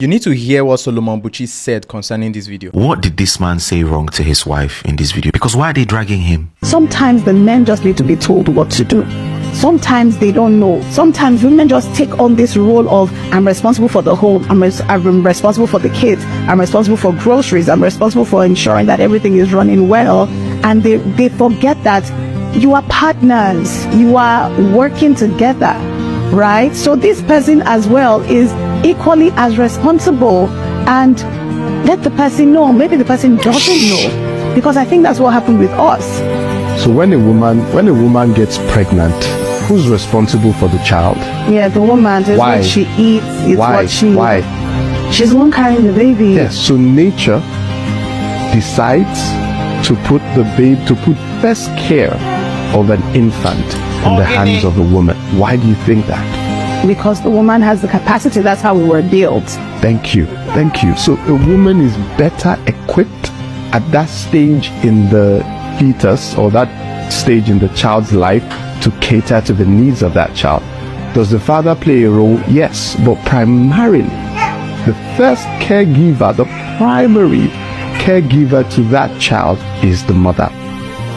You need to hear what Solomon Buchi said concerning this video. What did this man say wrong to his wife in this video? Because why are they dragging him? Sometimes the men just need to be told what to do. Sometimes they don't know. Sometimes women just take on this role of, I'm responsible for the home, I'm responsible for the kids, I'm responsible for groceries, I'm responsible for ensuring that everything is running well. And they forget that you are partners, you are working together, right? So this person as well is equally as responsible, and let the person know. Maybe the person doesn't know, because I think that's what happened with us. So when a woman gets pregnant, who's responsible for the child? Yeah, the woman. It's Why? What she eats. It's Why? What she. Why? She's the one carrying the baby. Yes. So nature decides to put best care of an infant in the hands of a woman. Why do you think that? Because the woman has the capacity. That's how we were built. Thank you. So a woman is better equipped at that stage in the fetus, or that stage in the child's life, to cater to the needs of that child. Does the father play a role? Yes, but primarily the first caregiver, the primary caregiver to that child is the mother.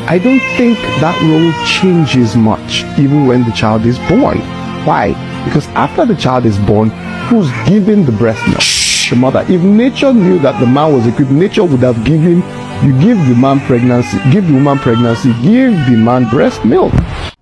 I don't think that role changes much even when the child is born. Why? Because after the child is born, who's giving the breast milk? The mother. If nature knew that the man was equipped, nature would have given, you give the man pregnancy, give the woman pregnancy, give the man breast milk.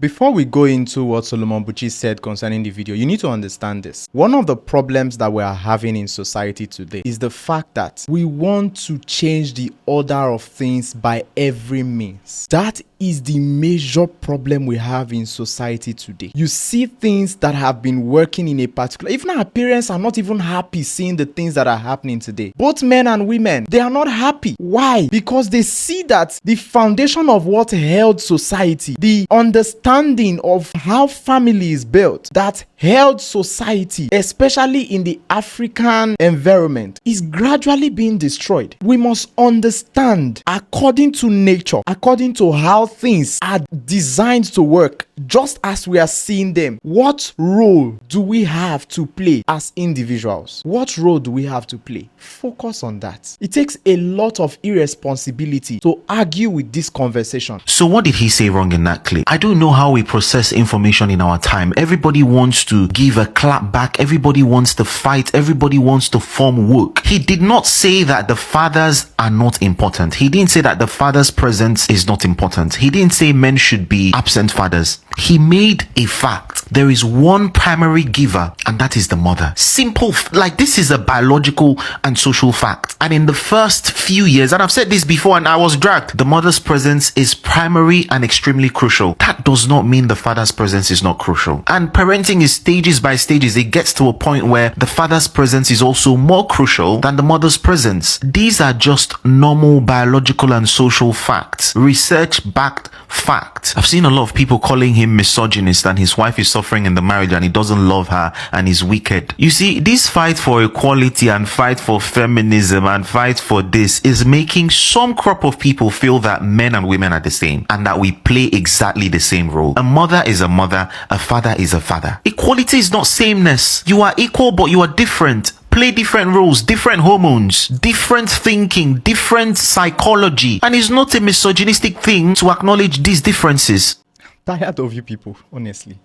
Before we go into what Solomon Buchi said concerning the video, you need to understand this. One of the problems that we are having in society today is the fact that we want to change the order of things by every means. That is the major problem we have in society today. You see things that have been working in a particular, even our parents are not even happy seeing the things that are happening today. Both men and women, they are not happy. Why? Because they see that the foundation of what held society, the understanding of how family is built, that held society, especially in the African environment, is gradually being destroyed. We must understand, according to nature, according to how things are designed to work, just as we are seeing them, what role do we have to play as individuals? What role do we have to play? Focus on that. It takes a lot of irresponsibility to argue with this conversation. So what did he say wrong in that clip? I don't know how we process information in our time. Everybody wants to give a clap back. Everybody wants to fight. Everybody wants to form woke. He did not say that the fathers are not important. He didn't say that the father's presence is not important. He didn't say men should be absent fathers. He made a fact. There is one primary giver, and that is the mother. Simple, like this is a biological and social fact. And in the first few years, and I've said this before and I was dragged, the mother's presence is primary and extremely crucial. That does not mean the father's presence is not crucial. And parenting is stages by stages. It gets to a point where the father's presence is also more crucial than the mother's presence. These are just normal biological and social facts, research-backed facts. I've seen a lot of people calling him misogynist and his wife is suffering in the marriage and he doesn't love her and he's wicked. You see, this fight for equality and fight for feminism and fight for this is making some crop of people feel that men and women are the same and that we play exactly the same role. A mother is a mother, a father is a father. Equality is not sameness. You are equal, but you are different. Play different roles, different hormones, different thinking, different psychology. And it's not a misogynistic thing to acknowledge these differences. Tired of you people, honestly.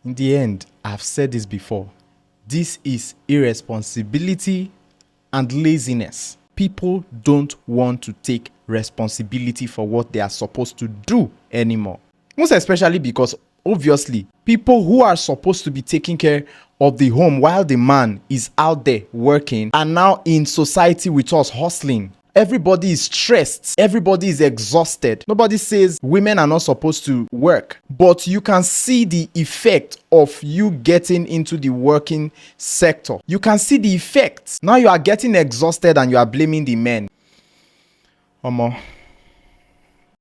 In the end, I've said this before. This is irresponsibility and laziness. People don't want to take responsibility for what they are supposed to do anymore. Most especially because, obviously, people who are supposed to be taking care of the home while the man is out there working are now in society with us hustling. Everybody is stressed. Everybody is exhausted. Nobody says women are not supposed to work, but you can see the effect of you getting into the working sector. You can see the effects. Now you are getting exhausted and you are blaming the men. Omo.